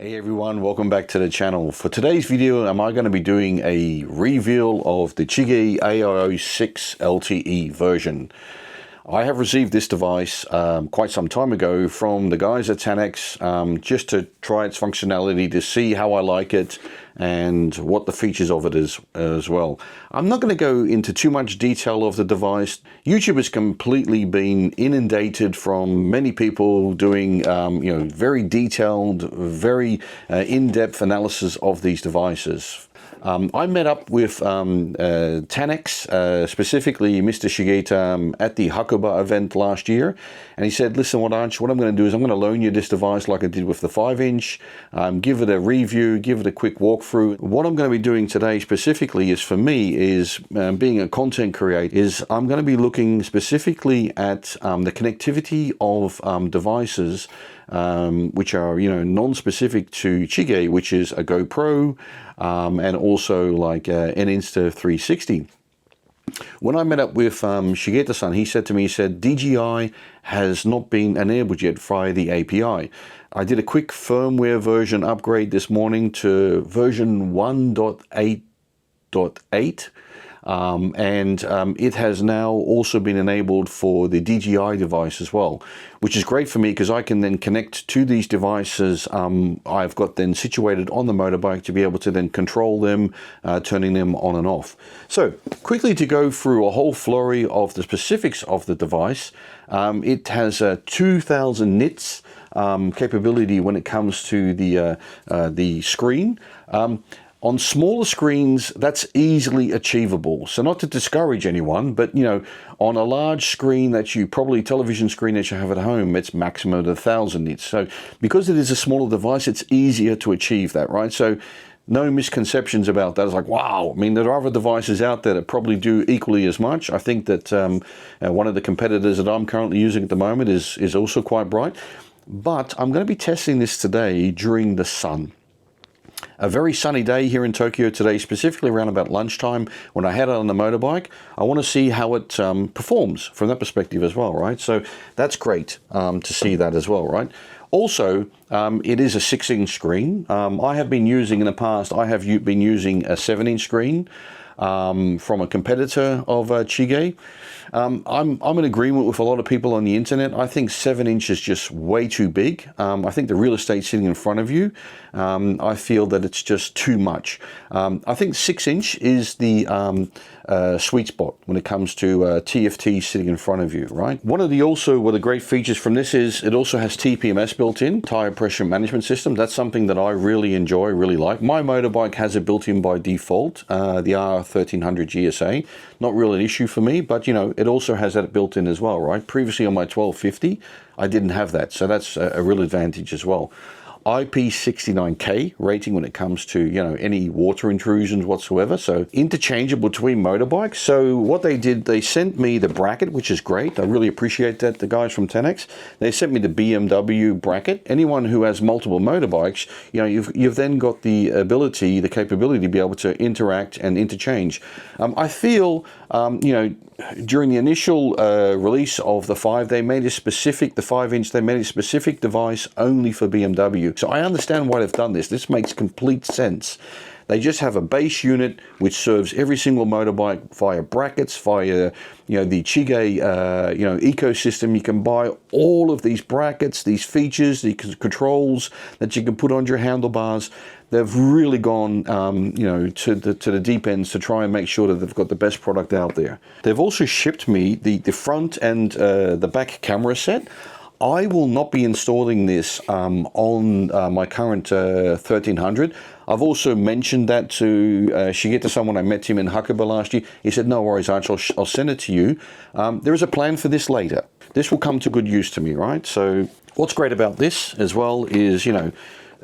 Hey everyone, welcome back to the channel. For today's video, am I going to be doing a reveal of the Chigee AIO 6 LTE version. I have received this device quite some time ago from the guys at 10X just to try its functionality, to see how I like it and what the features of it is as well. I'm not going to go into too much detail of the device. YouTube has completely been inundated from many people doing very detailed, very in-depth analysis of these devices. I met up with 10X, specifically Mr. Chigee, at the Hakuba event last year, and he said, listen, what I'm going to do is I'm going to loan you this device like I did with the 5-inch, give it a review, give it a quick walkthrough. What I'm going to be doing today specifically is, for me, is being a content creator, is I'm going to be looking specifically at the connectivity of devices which are, non-specific to Chigee, which is a GoPro, and also like an Insta360. When I met up with Shigeta-san, he said to me, DJI has not been enabled yet via the API. I did a quick firmware version upgrade this morning to version 1.8.8. It has now also been enabled for the DJI device as well, which is great for me because I can then connect to these devices I've got then situated on the motorbike to be able to then control them, turning them on and off. So quickly to go through a whole flurry of the specifics of the device, it has a 2000 nits capability when it comes to the screen. On smaller screens, that's easily achievable. So not to discourage anyone, but on a large screen television screen that you have at home, it's maximum of 1000 nits. So because it is a smaller device, it's easier to achieve that, right? So no misconceptions about that. It's like, wow, I mean, there are other devices out there that probably do equally as much. I think that one of the competitors that I'm currently using at the moment is also quite bright. But I'm going to be testing this today during the sun. A very sunny day here in Tokyo today, specifically around about lunchtime when I head out on the motorbike. I want to see how it performs from that perspective as well, right? So that's great to see that as well, right? Also, it is a 6-inch screen. I have been using in the past, a 7-inch screen from a competitor of Chigee. I'm in agreement with a lot of people on the internet. I think 7-inch is just way too big. I think the real estate sitting in front of you, I feel that it's just too much. I think 6-inch is the sweet spot when it comes to TFT sitting in front of you, right? One of the great features from this is it also has TPMS built in, tire pressure management system. That's something that I really enjoy, really like. My motorbike has it built in by default, the R1300 GSA. Not really an issue for me, but it also has that built in as well, right? Previously on my 1250, I didn't have that, so that's a real advantage as well. IP69K rating when it comes to any water intrusions whatsoever, so interchangeable between motorbikes. So what they did, they sent me the bracket, which is great. I really appreciate that, the guys from 10X. They sent me the BMW bracket. Anyone who has multiple motorbikes, you've then got the capability to be able to interact and interchange. I feel during the initial release of the 5, they made a specific, the 5-inch, they made a specific device only for BMW. So I understand why they've done this. This makes complete sense. They just have a base unit which serves every single motorbike via brackets, via the Chigee ecosystem. You can buy all of these brackets, these features, the controls that you can put on your handlebars. They've really gone to the deep ends to try and make sure that they've got the best product out there. They've also shipped me the front and the back camera set. I will not be installing this on my current 1300. I've also mentioned that to Shigeta-san when I met him in Hakuba last year. He said, no worries, Arch, I'll send it to you. There is a plan for this later. This will come to good use to me, right? So what's great about this as well is,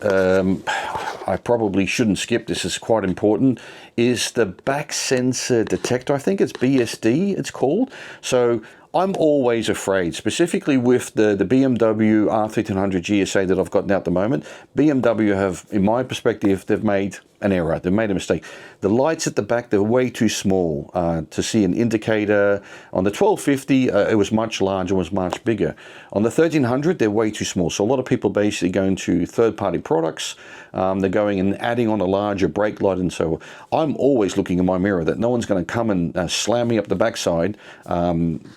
I probably shouldn't skip, this is quite important, is the back sensor detector. I think it's BSD, it's called. So I'm always afraid, specifically with the BMW R1300 GSA that I've got now at the moment. BMW have, in my perspective, they've made an error. They made a mistake. The lights at the back, they're way too small to see an indicator. On the 1250, it was much larger, was much bigger. On the 1300, they're way too small. So a lot of people basically go into third-party products. They're going and adding on a larger brake light, and so I'm always looking in my mirror that no one's going to come and slam me up the backside,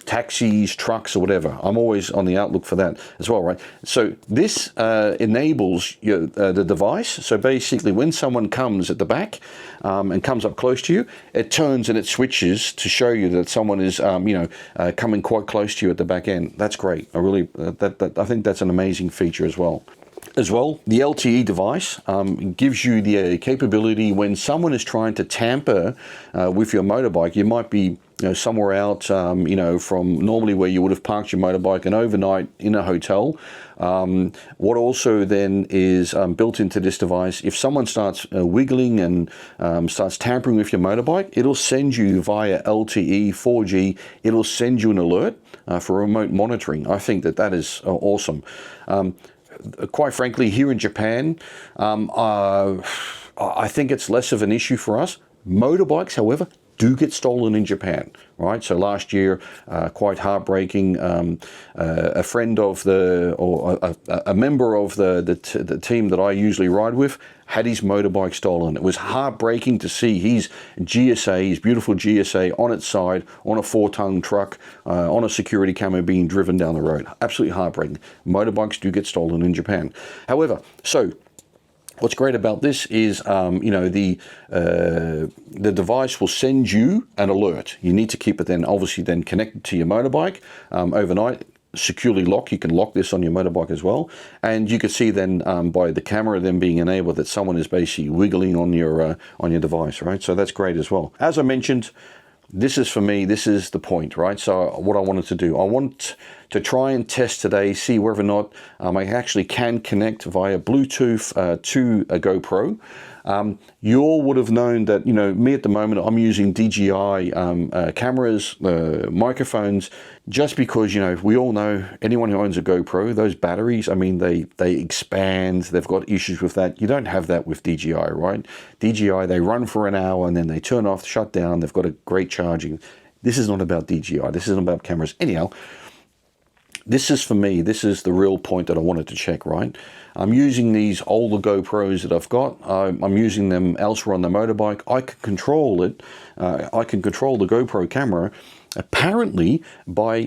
taxis, trucks, or whatever. I'm always on the outlook for that as well, right? So this enables the device. So basically, when someone comes at the back and comes up close to you, it turns and it switches to show you that someone is, coming quite close to you at the back end. That's great. I really, I think that's an amazing feature as well. As well, the LTE device gives you the capability when someone is trying to tamper with your motorbike. You might be somewhere out, from normally where you would have parked your motorbike and overnight in a hotel. What also then is built into this device, if someone starts wiggling and starts tampering with your motorbike, it'll send you via LTE 4G, it'll send you an alert for remote monitoring. I think that is awesome. Quite frankly, here in Japan, I think it's less of an issue for us. Motorbikes, however, do get stolen in Japan, right? So last year, quite heartbreaking. A friend of a member of the team that I usually ride with had his motorbike stolen. It was heartbreaking to see his GSA, his beautiful GSA, on its side, on a 4-ton truck, on a security camera being driven down the road. Absolutely heartbreaking. Motorbikes do get stolen in Japan. However, what's great about this is, the device will send you an alert. You need to keep it obviously connected to your motorbike overnight. Securely lock. You can lock this on your motorbike as well, and you can see then by the camera then being enabled that someone is basically wiggling on your device, right? So that's great as well. As I mentioned, this is the point, right? So what I wanted to do, I want to try and test today, see whether or not I actually can connect via Bluetooth to a GoPro. You all would have known that, me at the moment, I'm using DJI cameras, microphones, just because, we all know, anyone who owns a GoPro, those batteries, I mean, they expand, they've got issues with that. You don't have that with DJI, right? DJI, they run for an hour and then they turn off, shut down, they've got a great charging. This is not about DJI, this isn't about cameras. Anyhow, this is, for me, this is the real point that I wanted to check, right? I'm using these older GoPros that I've got. I'm using them elsewhere on the motorbike. I can control it. I can control the GoPro camera, apparently by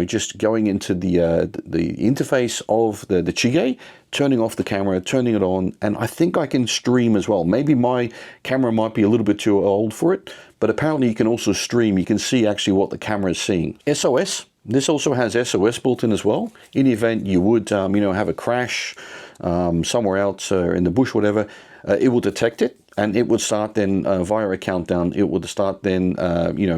just going into the interface of the Chigee, turning off the camera, turning it on, and I think I can stream as well. Maybe my camera might be a little bit too old for it, but apparently you can also stream. You can see actually what the camera is seeing. SOS. This also has SOS built in as well. In the event you would, have a crash somewhere else in the bush, whatever, it will detect it, and it would start then via a countdown. It would start then,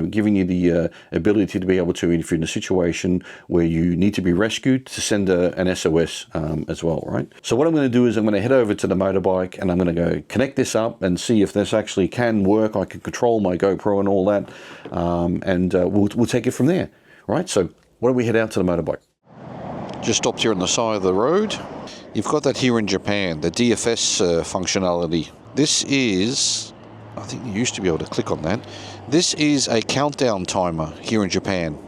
giving you the ability to be able to, if you're in a situation where you need to be rescued, to send an SOS as well, right? So what I'm going to do is I'm going to head over to the motorbike and I'm going to go connect this up and see if this actually can work. I can control my GoPro and all that, and we'll take it from there. Right, so why don't we head out to the motorbike? Just stopped here on the side of the road. You've got that here in Japan, the DFS functionality. This is, I think you used to be able to click on that. This is a countdown timer here in Japan.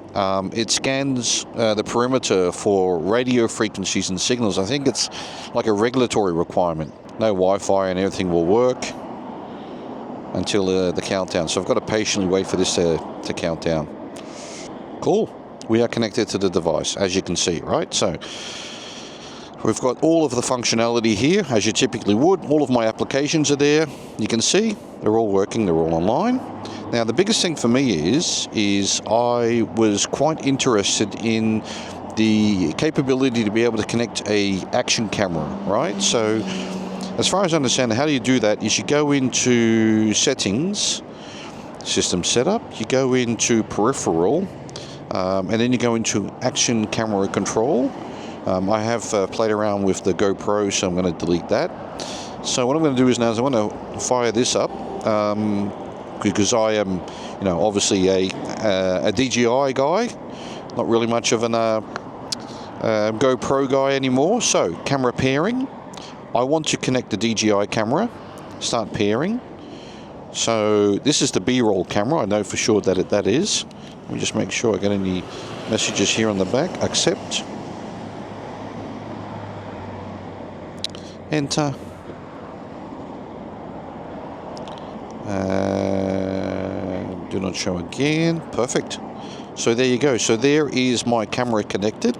It scans the perimeter for radio frequencies and signals. I think it's like a regulatory requirement. No Wi-Fi and everything will work until the countdown. So I've got to patiently wait for this to count down. Cool. We are connected to the device, as you can see, right? So we've got all of the functionality here, as you typically would. All of my applications are there. You can see they're all working, they're all online. Now, the biggest thing for me is I was quite interested in the capability to be able to connect a action camera, right? So as far as I understand, how do you do that is you go into settings, system setup, you go into peripheral, and then you go into action camera control. I have played around with the GoPro, so I'm going to delete that. So what I'm going to do is now is I want to fire this up, because I am, obviously a DJI guy, not really much of an GoPro guy anymore. So camera pairing, I want to connect the DJI camera start pairing. So this is the B-roll camera. I know for sure that that is. Let me just make sure I get any messages here on the back. Accept. Enter. Do not show again. Perfect. So there you go. So there is my camera connected,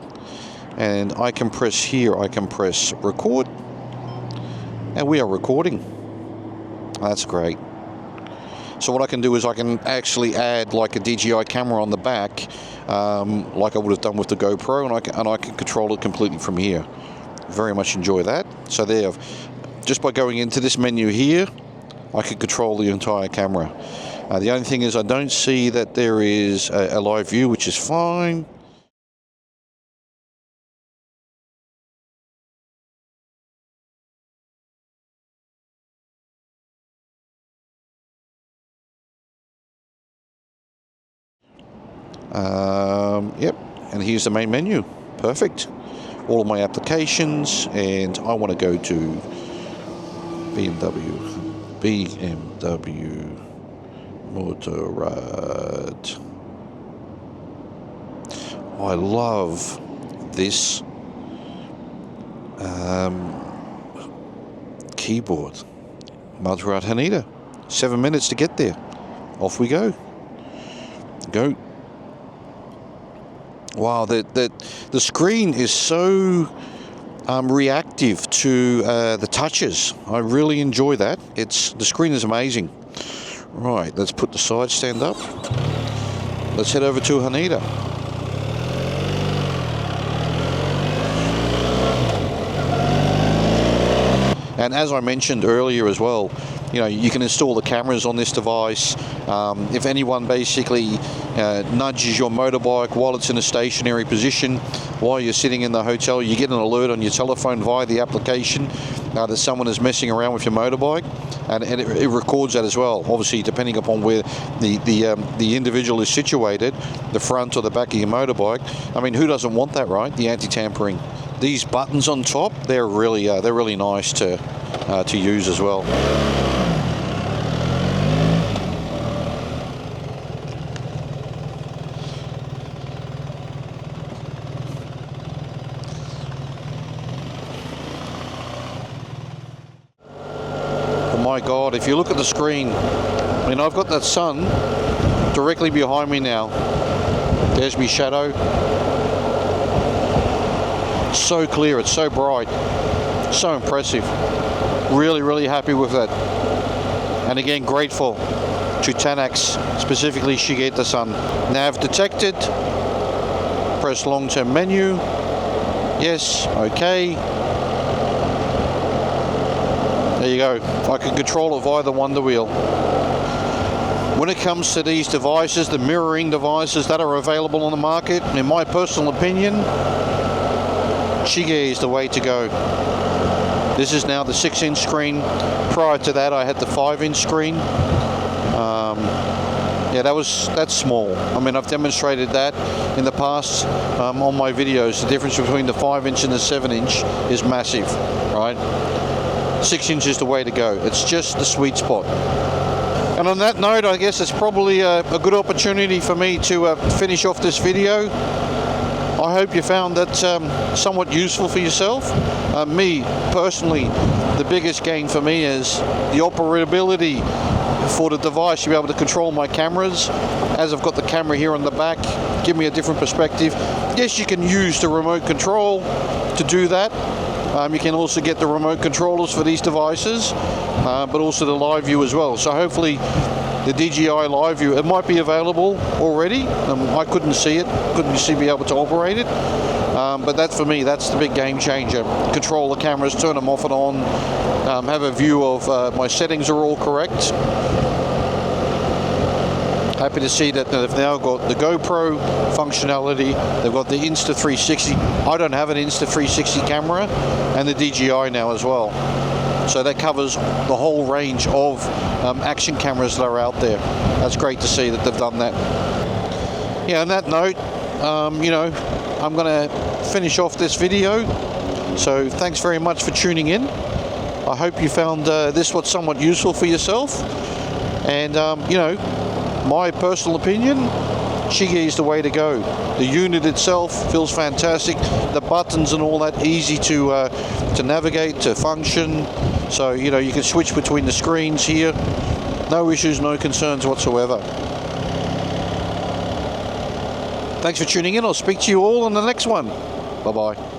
and I can press here. I can press record, and we are recording. That's great. So what I can do is I can actually add like a DJI camera on the back, like I would have done with the GoPro, and I can control it completely from here. Very much enjoy that. So there, just by going into this menu here, I can control the entire camera. The only thing is I don't see that there is a live view, which is fine. Yep, and here's the main menu. Perfect. All of my applications, and I want to go to BMW Motorrad. I love this keyboard. Motorrad Haneda. 7 minutes to get there. Off we go. Go. Wow, the screen is so reactive to the touches. I really enjoy that. The screen is amazing. Right, let's put the side stand up. Let's head over to Haneda. And as I mentioned earlier as well, you know, you can install the cameras on this device. If anyone basically nudges your motorbike while it's in a stationary position, while you're sitting in the hotel, you get an alert on your telephone via the application that someone is messing around with your motorbike, and it records that as well. Obviously, depending upon where the individual is situated, the front or the back of your motorbike. I mean, who doesn't want that, right? The anti-tampering. These buttons on top, they're really nice to use as well. My God, if you look at the screen, I mean, I've got that sun directly behind me now. There's my shadow. So clear, it's so bright, so impressive. Really, really happy with that. And again, grateful to Tanax, specifically Chigee AIO. Nav detected. Press long-term menu. Yes, okay. There you go. I can control it via the Wonder Wheel. When it comes to these devices, the mirroring devices that are available on the market, in my personal opinion, Chigee is the way to go. This is now the 6-inch screen. Prior to that, I had the 5-inch screen. Yeah, that's small. I mean, I've demonstrated that in the past on my videos. The difference between the 5-inch and the 7-inch is massive, right? 6-inch is the way to go. It's just the sweet spot. And on that note, I guess it's probably a good opportunity for me to finish off this video. I hope you found that somewhat useful for yourself. Me, personally, the biggest gain for me is the operability for the device to be able to control my cameras. As I've got the camera here on the back, give me a different perspective. Yes, you can use the remote control to do that. You can also get the remote controllers for these devices, but also the live view as well. So hopefully the DJI live view, it might be available already. I couldn't see it, be able to operate it. But that's, for me, that's the big game changer. Control the cameras, turn them off and on, have a view of my settings are all correct. Happy to see that they've now got the GoPro functionality. They've got the Insta360. I don't have an Insta360 camera, and the DJI now as well. So that covers the whole range of action cameras that are out there. That's great to see that they've done that. Yeah, on that note, you know, I'm going to finish off this video. So thanks very much for tuning in. I hope you found this was somewhat useful for yourself. And you know, my personal opinion, Chigee is the way to go. The unit itself feels fantastic. The buttons and all that, easy to navigate, to function. So you know, you can switch between the screens here. No issues, no concerns whatsoever. Thanks for tuning in. I'll speak to you all on the next one. Bye-bye.